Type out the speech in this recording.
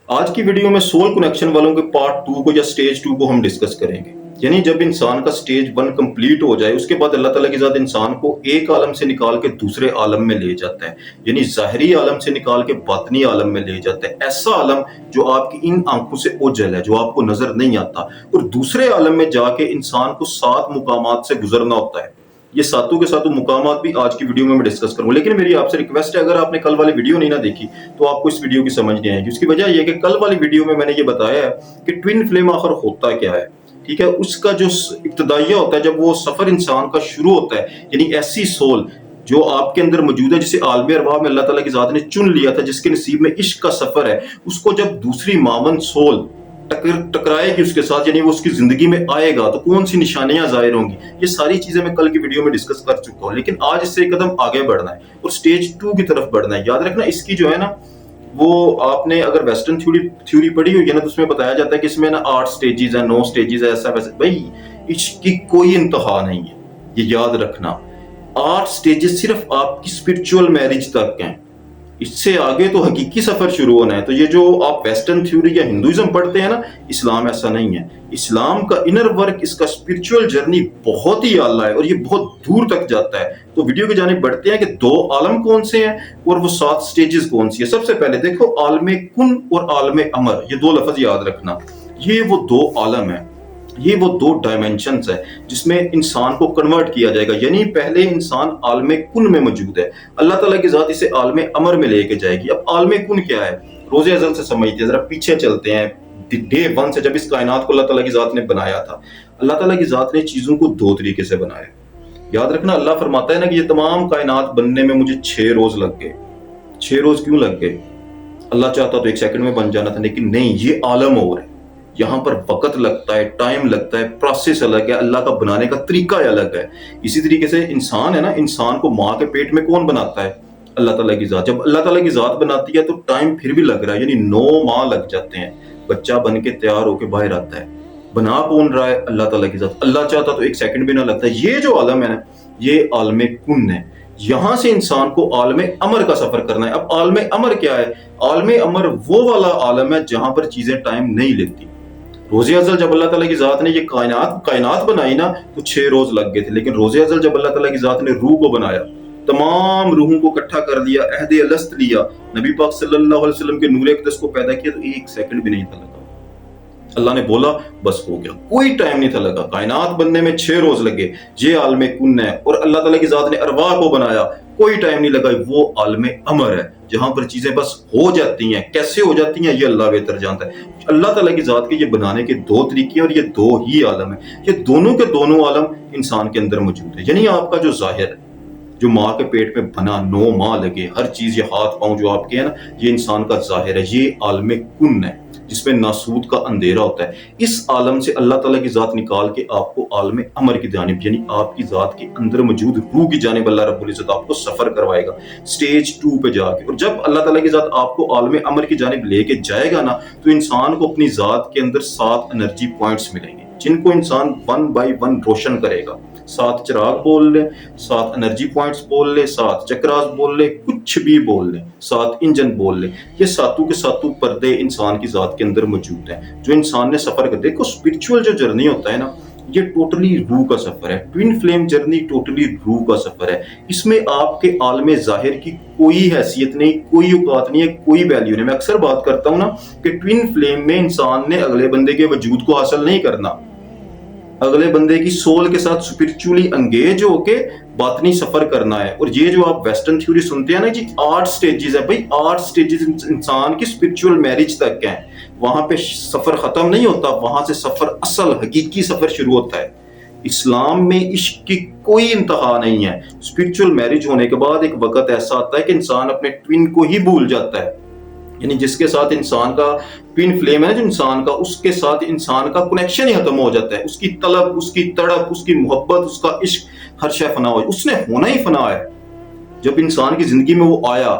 آج کی ویڈیو میں سول کنیکشن والوں کے پارٹ 2 کو یا سٹیج 2 کو ہم ڈسکس کریں گے. یعنی جب انسان کا سٹیج 1 کمپلیٹ ہو جائے اس کے بعد اللہ تعالیٰ کی ذات انسان کو ایک عالم سے نکال کے دوسرے عالم میں لے جاتا ہے. یعنی ظاہری عالم سے نکال کے باطنی عالم میں لے جاتا ہے. ایسا عالم جو آپ کی ان آنکھوں سے اوجھل ہے, جو آپ کو نظر نہیں آتا, اور دوسرے عالم میں جا کے انسان کو 7 مقامات سے گزرنا ہوتا ہے. یہ ساتوں کے ساتوں مقامات بھی آج کی ویڈیو میں ڈسکس کروں. لیکن میری آپ سے ریکویسٹ ہے, اگر آپ نے کل والی ویڈیو نہیں نہ دیکھی تو آپ کو اس ویڈیو کی سمجھ نہیں آئے گی. اس کی وجہ یہ کہ کل والی ویڈیو میں نے یہ بتایا ہے کہ ٹوین فلیم آخر ہوتا کیا ہے. ٹھیک ہے, اس کا جو ابتدائیہ ہوتا ہے, جب وہ سفر انسان کا شروع ہوتا ہے, یعنی ایسی سول جو آپ کے اندر موجود ہے, جسے عالم ارواح میں اللہ تعالیٰ کی ذات نے چن لیا تھا, جس کے نصیب میں عشق کا سفر ہے, اس کو جب دوسری معاون سول ٹکرائے گی اس کے ساتھ, یعنی وہ اس کی زندگی میں آئے گا, تو کون سی نشانیاں ظاہر ہوں گی. یہ ساری چیزیں میں کل کی ویڈیو میں ڈسکس کر چکا ہوں. لیکن آج اس سے ایک قدم آگے بڑھنا ہے اور سٹیج 2 کی طرف بڑھنا ہے. یاد رکھنا, اس کی جو ہے نا, وہ آپ نے اگر ویسٹرن تھیوری پڑھی ہوئی ہے نا, تو اس میں بتایا جاتا ہے کہ اس میں نا 8 سٹیجز ہیں, 9 سٹیجز ہے, ایسا ویسا. بھائی عشق کی کوئی انتہا نہیں ہے, یہ یاد رکھنا. 8 سٹیجز صرف آپ کی اسپرچول میرج تک ہیں, اس سے آگے تو حقیقی سفر شروع ہونا ہے. تو یہ جو آپ ویسٹرن تھیوری یا ہندوازم پڑھتے ہیں نا, اسلام ایسا نہیں ہے. اسلام کا انر ورک, اس کا اسپرچول جرنی بہت ہی اعلیٰ ہے اور یہ بہت دور تک جاتا ہے. تو ویڈیو کی جانب بڑھتے ہیں کہ 2 عالم کون سے ہیں اور وہ 7 سٹیجز کون سی ہیں. سب سے پہلے دیکھو, عالم کن اور عالم امر, یہ 2 لفظ یاد رکھنا. یہ وہ 2 عالم ہیں, یہ وہ 2 ڈائمینشنز ہیں جس میں انسان کو کنورٹ کیا جائے گا. یعنی پہلے انسان عالم کن میں موجود ہے, اللہ تعالیٰ کی ذات اسے عالم امر میں لے کے جائے گی. اب عالم کن کیا ہے, روز ازل سے سمجھتے ہیں, ذرا پیچھے چلتے ہیں. ڈے 1 سے جب اس کائنات کو اللہ تعالیٰ کی ذات نے بنایا تھا, اللہ تعالیٰ کی ذات نے چیزوں کو 2 طریقے سے بنایا. یاد رکھنا, اللہ فرماتا ہے نا کہ یہ تمام کائنات بننے میں مجھے 6 روز لگ گئے. 6 روز کیوں لگ گئے؟ اللہ چاہتا تو 1 سیکنڈ میں بن جانا تھا, لیکن نہیں, یہ عالم اور ہے. یہاں پر وقت لگتا ہے, ٹائم لگتا ہے, پروسیس الگ ہے, اللہ کا بنانے کا طریقہ الگ ہے. اسی طریقے سے انسان ہے نا, انسان کو ماں کے پیٹ میں کون بناتا ہے؟ اللہ تعالیٰ کی ذات. جب اللہ تعالیٰ کی ذات بناتی ہے تو ٹائم پھر بھی لگ رہا ہے, یعنی 9 ماہ لگ جاتے ہیں. بچہ بن کے تیار ہو کے باہر آتا ہے. بنا کون رہا ہے؟ اللہ تعالیٰ کی ذات. اللہ چاہتا تو 1 سیکنڈ بھی نہ لگتا ہے. یہ جو عالم ہے نا, یہ عالم کن ہے. یہاں سے انسان کو عالم امر کا سفر کرنا ہے. اب عالم امر کیا ہے؟ عالم امر وہ والا عالم ہے جہاں پر چیزیں ٹائم نہیں لیتی. روز ازل جب اللہ تعالیٰ کی ذات نے یہ کائنات بنائی نا, تو 6 روز لگ گئے تھے. لیکن روز ازل جب اللہ تعالیٰ کی ذات نے روح کو بنایا, تمام روحوں کو اکٹھا کر لیا, عہد الست لیا, نبی پاک صلی اللہ علیہ وسلم کے نور اقدس کو پیدا کیا, تو 1 سیکنڈ بھی نہیں تھا لگا. اللہ نے بولا بس ہو گیا, کوئی ٹائم نہیں تھا لگا. کائنات بننے میں 6 روز لگے. یہ عالم کن ہے. اور اللہ تعالیٰ کی ذات نے ارواح کو بنایا, کوئی ٹائم نہیں لگا. وہ عالم امر ہے جہاں پر چیزیں بس ہو جاتی ہیں. کیسے ہو جاتی ہیں یہ اللہ بہتر جانتا ہے. اللہ تعالیٰ کی ذات کے یہ بنانے کے 2 طریقے, اور یہ 2 ہی عالم ہیں. یہ دونوں کے دونوں عالم انسان کے اندر موجود ہے. یعنی آپ کا جو ظاہر ہے, جو ماں کے پیٹ میں بنا, 9 ماہ لگے, ہر چیز, یہ ہاتھ پاؤں جو آپ کے ہیں نا, یہ انسان کا ظاہر ہے. یہ عالم کن ہے جس میں ناسود کا اندھیرا ہوتا ہے. اس عالم سے اللہ تعالیٰ کی ذات نکال کے آپ کو عالم امر کی جانب, یعنی آپ کی ذات کے اندر موجود روح کی جانب اللہ رب العزت آپ کو سفر کروائے گا سٹیج 2 پہ جا کے. اور جب اللہ تعالیٰ کی ذات آپ کو عالم امر کی جانب لے کے جائے گا نا, تو انسان کو اپنی ذات کے اندر 7 انرجی پوائنٹس ملیں گے, جن کو انسان 1 بائی 1 روشن کرے گا. 7 چراغ بول لے, 7 انرجی پوائنٹس بول لے, 7 چکراس بول لے, کچھ بھی بول لے, 7 انجن بول لے. یہ ساتوں کے ساتوں پردے انسان کی ذات کے اندر موجود ہیں جو انسان نے سفر کر. دیکھو اسپرچول جو جرنی ہوتا ہے نا, یہ ٹوٹلی روح کا سفر ہے. ٹوین فلیم جرنی ٹوٹلی روح کا سفر ہے. اس میں آپ کے عالم ظاہر کی کوئی حیثیت نہیں, کوئی اوقات نہیں ہے, کوئی ویلیو نہیں. میں اکثر بات کرتا ہوں نا کہ ٹوین فلیم میں انسان نے اگلے بندے کے وجود کو حاصل نہیں کرنا, اگلے بندے کی سول کے ساتھ اسپرچولی انگیج ہو کے باطنی سفر کرنا ہے. اور یہ جو آپ ویسٹرن تھیوری سنتے ہیں نا جی, 8 سٹیجز ہے. بھائی 8 سٹیجز انسان کی اسپرچول میرج تک ہیں. وہاں پہ سفر ختم نہیں ہوتا, وہاں سے سفر, اصل حقیقی سفر شروع ہوتا ہے. اسلام میں عشق کی کوئی انتہا نہیں ہے. اسپرچول میرج ہونے کے بعد ایک وقت ایسا آتا ہے کہ انسان اپنے ٹوین کو ہی بھول جاتا ہے. یعنی جس کے ساتھ انسان کا ٹوین فلیم ہے جو انسان کا, اس کے ساتھ انسان کا کنیکشن ہی ختم ہو جاتا ہے. اس کی طلب, اس کی تڑپ, اس کی محبت, اس کا عشق, ہر شے فنا ہو. اس نے ہونا ہی فنا ہے. جب انسان کی زندگی میں وہ آیا,